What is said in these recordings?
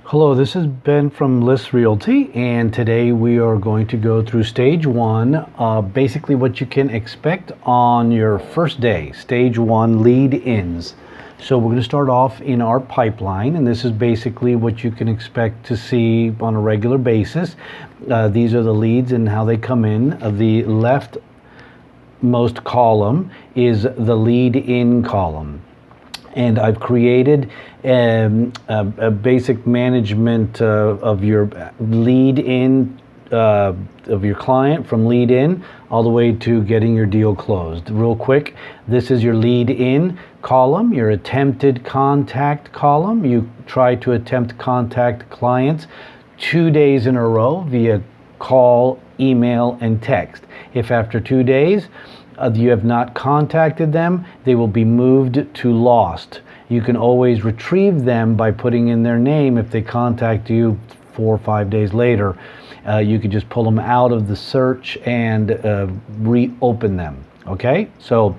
Hello, this is Ben from List Realty, and today we are going to go through stage one, basically what you can expect on your first day, stage one lead-ins. So we're going to start off in our pipeline, and this is basically what you can expect to see on a regular basis. These are the leads and how they come in. The leftmost column is the lead-in column. And I've created a basic management of your lead in, of your client from lead in all the way to getting your deal closed. Real quick, this is your lead in column, your attempted contact column. You try to attempt contact clients 2 days in a row via call, email, and text. If after 2 days, you have not contacted them, they will be moved to lost. You can always retrieve them by putting in their name. If they contact you 4 or 5 days later, you can just pull them out of the search and reopen them. Okay, so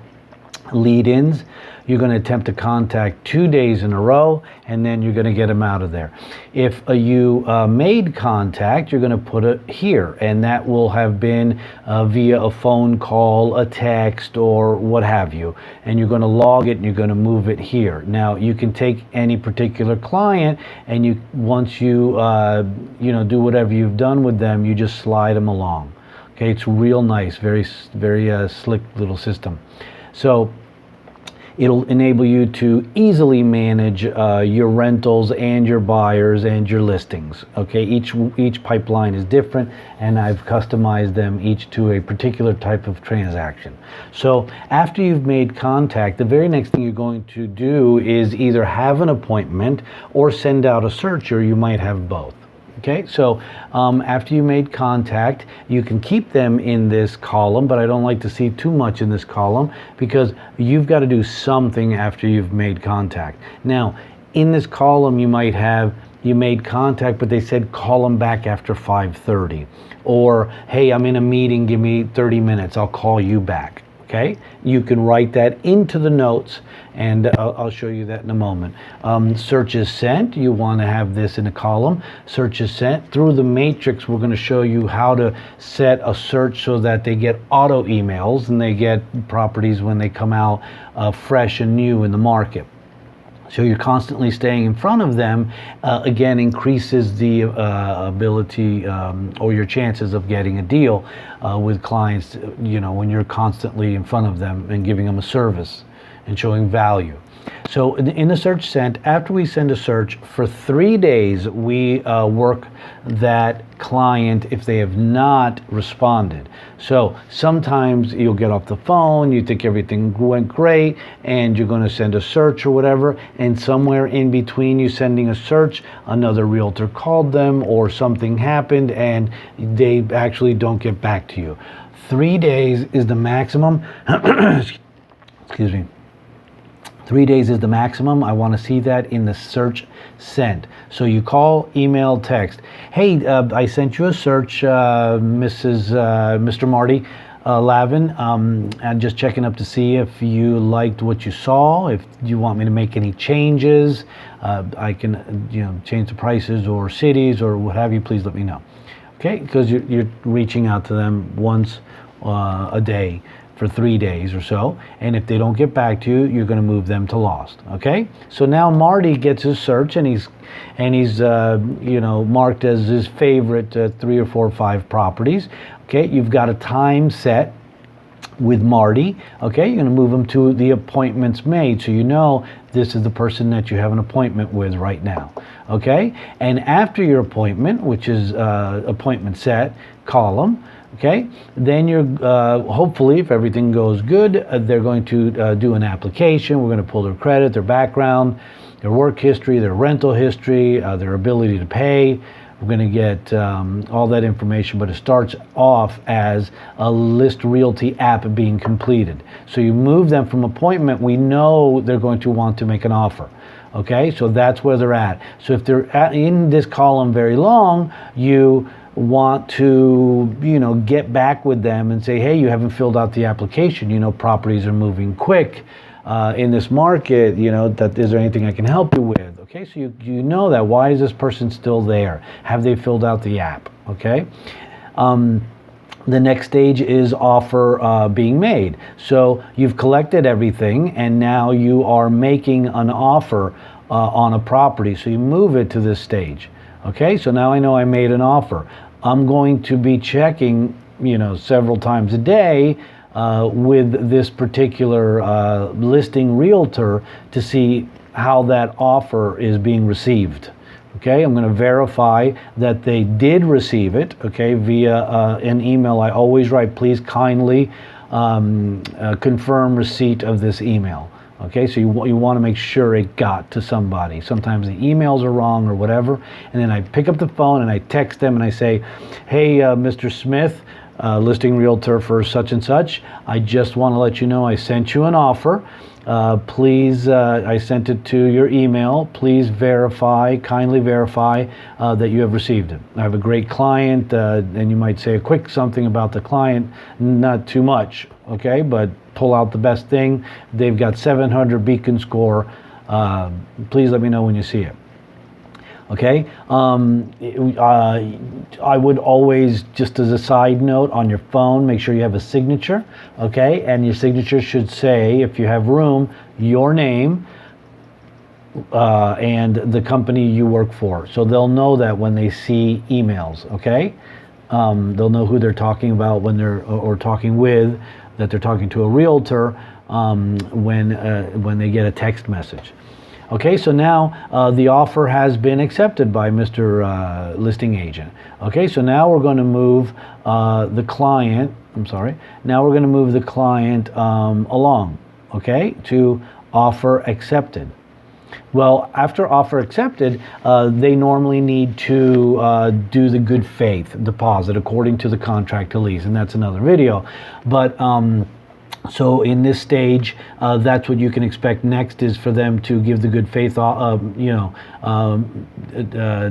lead-ins, you're going to attempt to contact 2 days in a row, and then you're going to get them out of there. If you made contact, you're going to put it here, and that will have been via a phone call, a text, or what have you. And you're going to log it, and you're going to move it here. Now, you can take any particular client, and once you do whatever you've done with them, you just slide them along. Okay, it's real nice, very slick little system. So it'll enable you to easily manage your rentals and your buyers and your listings. Okay, each pipeline is different, and I've customized them each to a particular type of transaction. So after you've made contact, the very next thing you're going to do is either have an appointment or send out a search, or you might have both. Okay, so after you made contact, you can keep them in this column, but I don't like to see too much in this column because you've got to do something after you've made contact. Now, in this column, you might have, you made contact, but they said call them back after 5:30. Or, hey, I'm in a meeting, give me 30 minutes, I'll call you back. Okay, you can write that into the notes, and I'll show you that in a moment. Search is sent, you want to have this in a column. Search is sent. Through the matrix, we're going to show you how to set a search so that they get auto emails and they get properties when they come out fresh and new in the market. So you're constantly staying in front of them, again, increases the ability or your chances of getting a deal with clients, when you're constantly in front of them and giving them a service and showing value. So in the search sent, after we send a search, for 3 days, we work that client if they have not responded. So sometimes you'll get off the phone, you think everything went great, and you're going to send a search or whatever, and somewhere in between you sending a search, another realtor called them or something happened, and they actually don't get back to you. 3 days is the maximum. Excuse me. 3 days is the maximum. I want to see that in the search sent. So you call, email, text. Hey, I sent you a search, Mr. Marty Lavin. I'm just checking up to see if you liked what you saw. If you want me to make any changes, I can, change the prices or cities or what have you. Please let me know. Okay, because you're reaching out to them once a day for 3 days or so, and if they don't get back to you, you're going to move them to lost. Okay, so now Marty gets his search, and he's marked as his favorite 3 or 4 or 5 properties. Okay, you've got a time set with Marty. Okay, you're going to move him to the appointments made, so you know this is the person that you have an appointment with right now. Okay, and after your appointment, which is appointment set column, okay, then you're hopefully, if everything goes good, they're going to do an application. We're going to pull their credit, their background, their work history, their rental history, their ability to pay. We're going to get all that information, but it starts off as a List Realty app being completed. So you move them from appointment, we know they're going to want to make an offer. Okay, so that's where they're at. So if they're in this column very long, you want to, get back with them and say, hey, you haven't filled out the application. Properties are moving quick in this market. Is there anything I can help you with? Okay. Okay, so you know that. Why is this person still there? Have they filled out the app? Okay. The next stage is offer being made. So you've collected everything and now you are making an offer on a property. So you move it to this stage. Okay, so now I know I made an offer. I'm going to be checking, several times a day with this particular listing realtor to see how that offer is being received. Okay, I'm going to verify that they did receive it, okay, via an email. I always write, please kindly confirm receipt of this email. Okay, so you want to make sure it got to somebody. Sometimes the emails are wrong or whatever, and then I pick up the phone and I text them and I say, hey, Mr. Smith, listing realtor for such and such, I just want to let you know I sent you an offer. Please, I sent it to your email. Please kindly verify that you have received it. I have a great client, and you might say a quick something about the client, not too much, okay, but pull out the best thing. They've got 700 beacon score. Please let me know when you see it. Okay, I would always, just as a side note, on your phone, make sure you have a signature, okay, and your signature should say, if you have room, your name and the company you work for. So they'll know that when they see emails, okay? They'll know who they're talking about when or talking with, that they're talking to a realtor when they get a text message. Okay, so now the offer has been accepted by Mr. Listing Agent. Okay, so now we're going to move the client, now we're going to move the client along, okay, to offer accepted. Well, after offer accepted, they normally need to do the good faith deposit according to the contract to lease, and that's another video. But so in this stage, that's what you can expect next, is for them to give the good faith,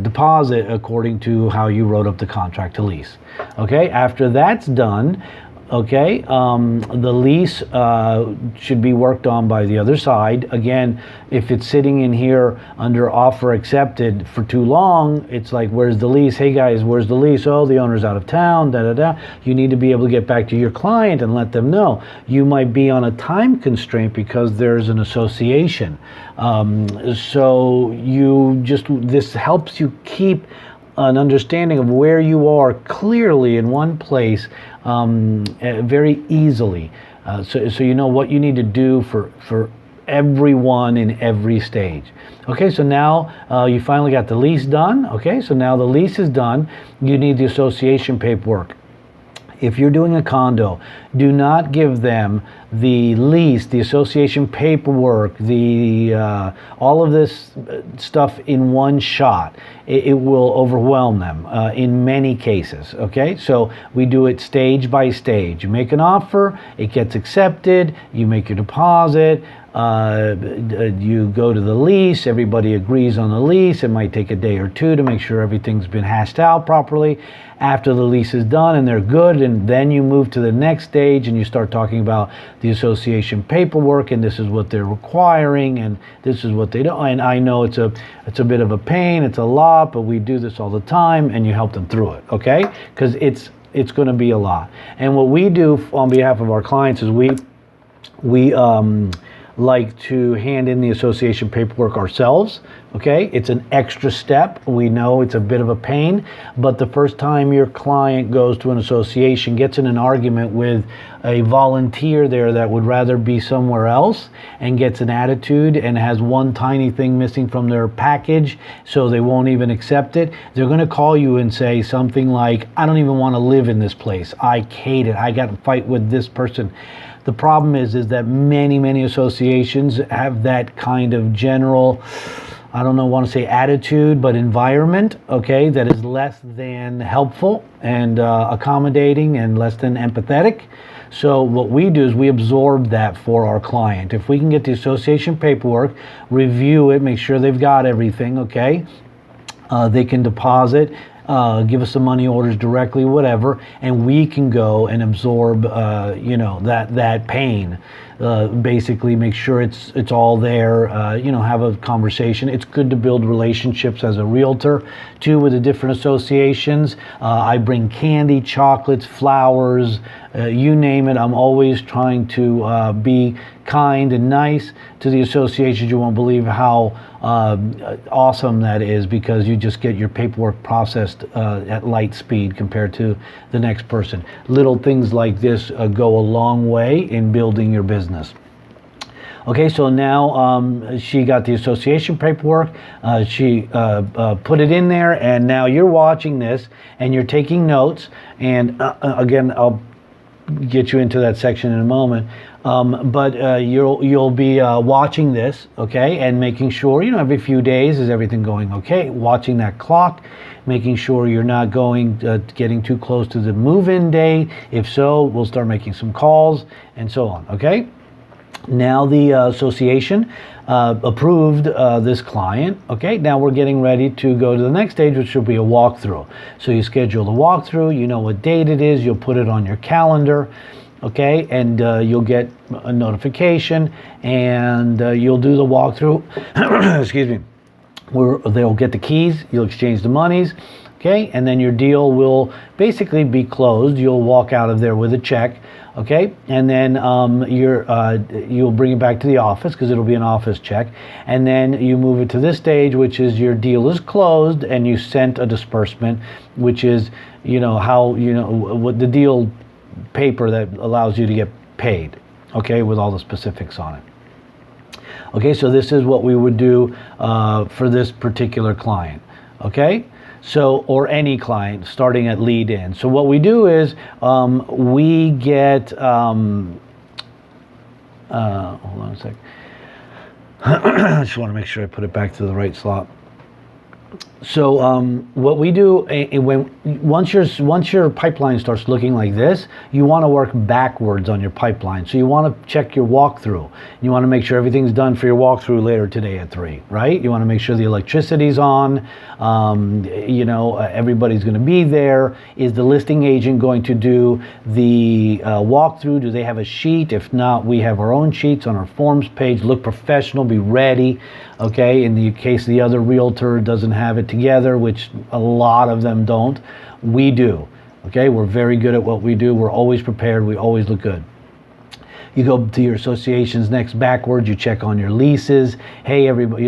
deposit according to how you wrote up the contract to lease. Okay, after that's done, okay, the lease should be worked on by the other side. Again, if it's sitting in here under offer accepted for too long, it's like, where's the lease? Hey guys, where's the lease? Oh, the owner's out of town, You need to be able to get back to your client and let them know. You might be on a time constraint because there's an association. So this helps you keep an understanding of where you are clearly in one place very easily. So you know what you need to do for everyone in every stage. Okay, so now you finally got the lease done. Okay, so now the lease is done. You need the association paperwork. If you're doing a condo, do not give them the lease, the association paperwork, all of this stuff in one shot. It will overwhelm them in many cases, okay? So we do it stage by stage. You make an offer, it gets accepted, you make your deposit, you go to the lease, everybody agrees on the lease. It might take a day or two to make sure everything's been hashed out properly. After the lease is done and they're good, and then you move to the next stage and you start talking about the association paperwork, and this is what they're requiring, and this is what they do. And I know it's a bit of a pain, it's a lot, but we do this all the time, and you help them through it, okay? Because it's going to be a lot. And what we do on behalf of our clients is we like to hand in the association paperwork ourselves. Okay, it's an extra step. We know it's a bit of a pain, but the first time your client goes to an association, gets in an argument with a volunteer there that would rather be somewhere else, and gets an attitude and has one tiny thing missing from their package, so they won't even accept it, they're going to call you and say something like, I don't even want to live in this place. I hate it. I got to fight with this person. The problem is that many associations have that kind of general, I don't know, want to say attitude, but environment, okay, that is less than helpful and accommodating and less than empathetic. So what we do is we absorb that for our client. If we can get the association paperwork, review it, make sure they've got everything, okay, they can deposit, give us the money orders directly, whatever, and we can go and absorb, that pain basically make sure it's all there. Have a conversation. It's good to build relationships as a realtor too with the different associations. I bring candy, chocolates, flowers, you name it. I'm always trying to be kind and nice to the associations. You won't believe how awesome that is, because you just get your paperwork processed at light speed compared to the next person. Little things like this go a long way in building your business. Okay, so now she got the association paperwork, she put it in there, and now you're watching this and you're taking notes. And again, I'll get you into that section in a moment. But you'll be watching this, okay, and making sure, every few days, is everything going okay? Watching that clock, making sure you're not getting too close to the move-in date. If so, we'll start making some calls and so on, okay? Now the association approved this client. Okay, now we're getting ready to go to the next stage, which will be a walkthrough. So you schedule the walkthrough, you know what date it is, you'll put it on your calendar, okay, and you'll get a notification, and you'll do the walkthrough. Excuse me. They'll get the keys, you'll exchange the monies, okay, and then your deal will basically be closed. You'll walk out of there with a check. Okay, and then you'll bring it back to the office, because it'll be an office check, and then you move it to this stage, which is your deal is closed and you sent a disbursement, which is what the deal paper that allows you to get paid, okay, with all the specifics on it. Okay, so this is what we would do for this particular client, okay? So, or any client starting at lead in. So what we do is we get, hold on a sec. I just want to make sure I put it back to the right slot. So what we do, once your pipeline starts looking like this, you want to work backwards on your pipeline. So you want to check your walkthrough. You want to make sure everything's done for your walkthrough later today at 3, right? You want to make sure the electricity's on. Everybody's going to be there. Is the listing agent going to do the walkthrough? Do they have a sheet? If not, we have our own sheets on our forms page. Look professional, be ready. Okay, in the case the other realtor doesn't have it together, which a lot of them don't, we do. Okay, we're very good at what we do. We're always prepared. We always look good. You go to your associations next backwards. You check on your leases. Hey, everybody,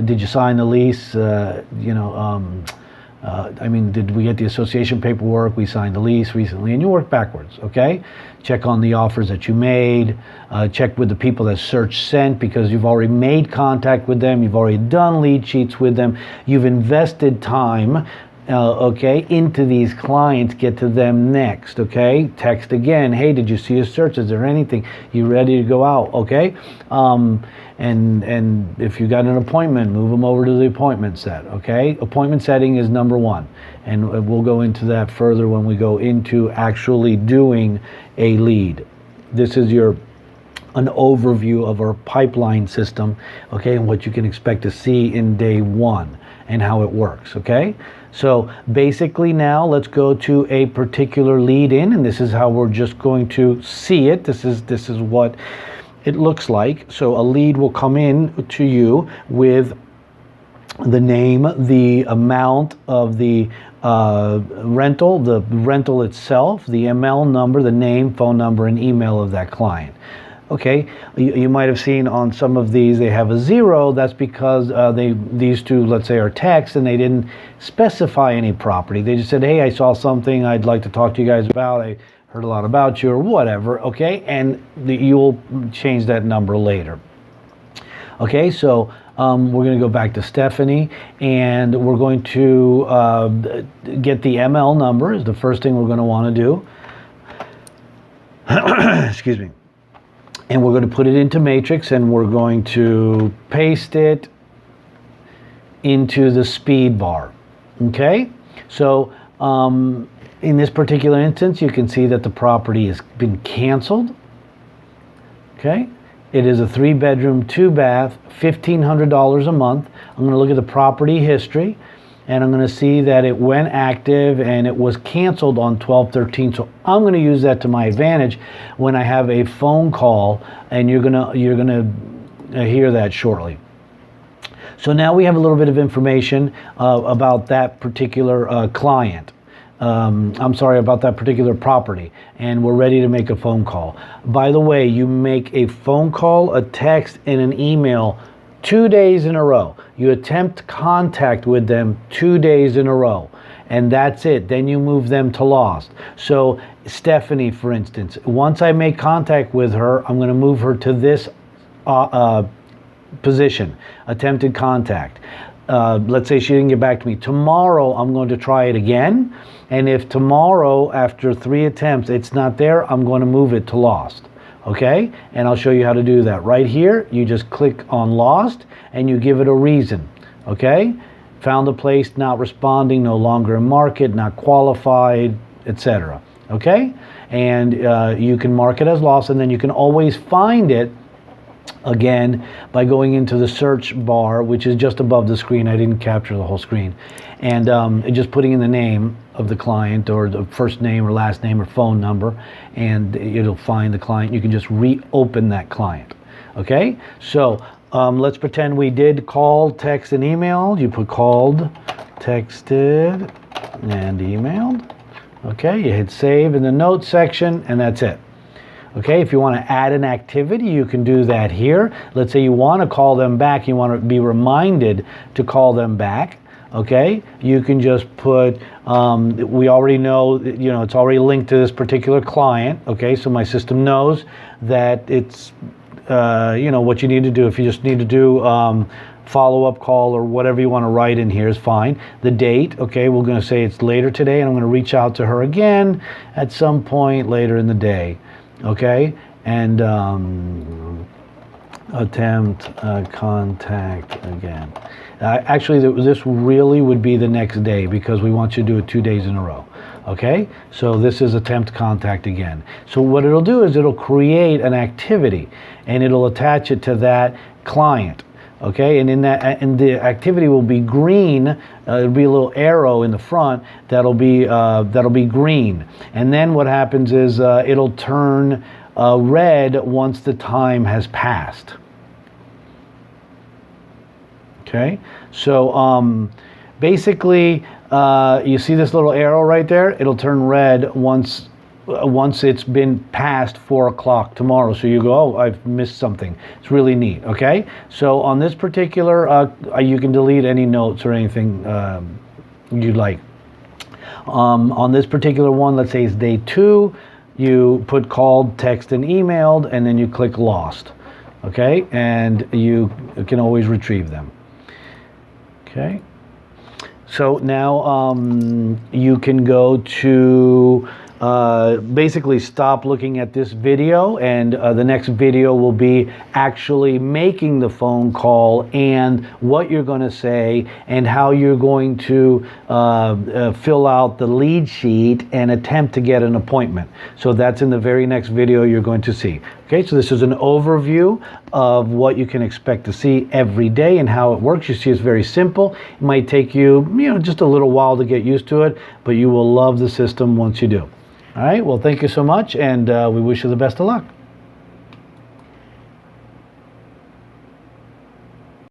did you sign the lease? Did we get the association paperwork? We signed the lease recently, and you work backwards, okay? Check on the offers that you made. Check with the people that search sent, because you've already made contact with them. You've already done lead sheets with them. You've invested time, okay, into these clients. Get to them next, okay? Text again. Hey, did you see a search? Is there anything? You ready to go out, okay? And if you got an appointment, move them over to the appointment set, okay? Appointment setting is number 1. And we'll go into that further when we go into actually doing a lead. This is an overview of our pipeline system, okay, and what you can expect to see in day 1 and how it works, okay? So basically now let's go to a particular lead in, and this is how we're just going to see it. This is what it looks like. So a lead will come in to you with the name, the amount of the rental, the rental itself, the ML number, the name, phone number, and email of that client. Okay, you might have seen on some of these they have a 0. That's because these two, let's say, are text, and they didn't specify any property. They just said, hey, I saw something I'd like to talk to you guys about. I heard a lot about you, or whatever, okay? And you'll change that number later. Okay, so we're going to go back to Stephanie, and we're going to get the ML number is the first thing we're going to want to do. Excuse me. And we're going to put it into Matrix, and we're going to paste it into the speed bar. Okay, so in this particular instance, you can see that the property has been canceled. Okay, it is a 3-bedroom, 2-bath, $1,500 a month. I'm going to look at the property history. and I'm going to see that it went active and it was canceled on 12/13. So I'm going to use that to my advantage when I have a phone call, and you're gonna hear that shortly. So now we have a little bit of information about that particular client. I'm sorry, about that particular property, and we're ready to make a phone call. By the way, you make a phone call, a text, and an email 2 days in a row. You attempt contact with them 2 days in a row, and that's it. Then you move them to lost. So Stephanie, for instance, once I make contact with her, I'm going to move her to this position, attempted contact. Let's say she didn't get back to me. Tomorrow, I'm going to try it again. And if tomorrow, after 3 attempts, it's not there, I'm going to move it to lost. Okay? And I'll show you how to do that. Right here, you just click on lost and you give it a reason. Okay? Found a place, not responding, no longer in market, not qualified, etc. Okay? And you can mark it as lost, and then you can always find it again by going into the search bar, which is just above the screen. I didn't capture the whole screen. And just putting in the name of the client, or the first name or last name or phone number, and it'll find the client. You can just reopen that client. Okay, so let's pretend we did call, text, and email. You put called, texted, and emailed. Okay, you hit save in the notes section, and that's it. Okay, if you want to add an activity, you can do that here. Let's say you want to call them back, you want to be reminded to call them back. Okay, you can just put, we already know, it's already linked to this particular client. Okay, so my system knows that it's, what you need to do. If you just need to do follow-up call or whatever you want to write in here is fine. The date, okay, we're going to say it's later today, and I'm going to reach out to her again at some point later in the day. Okay, and attempt contact again. Actually, this really would be the next day, because we want you to do it 2 days in a row. Okay, so this is attempt contact again. So what it'll do is it'll create an activity, and it'll attach it to that client. Okay, and in that, and the activity will be green. It'll be a little arrow in the front that'll be green. And then what happens is it'll turn red once the time has passed. Okay, so basically, you see this little arrow right there? It'll turn red once it's been past 4 o'clock tomorrow. So you go, oh, I've missed something. It's really neat. Okay, so on this particular, you can delete any notes or anything you'd like. On this particular one, let's say it's day 2, you put called, text, and emailed, and then you click lost. Okay, and you can always retrieve them. Okay, so now you can go to basically stop looking at this video, and the next video will be actually making the phone call and what you're going to say and how you're going to fill out the lead sheet and attempt to get an appointment. So that's in the very next video you're going to see. Okay, so this is an overview of what you can expect to see every day and how it works. You see, it's very simple. It might take you, just a little while to get used to it, but you will love the system once you do. All right, well, thank you so much, and we wish you the best of luck.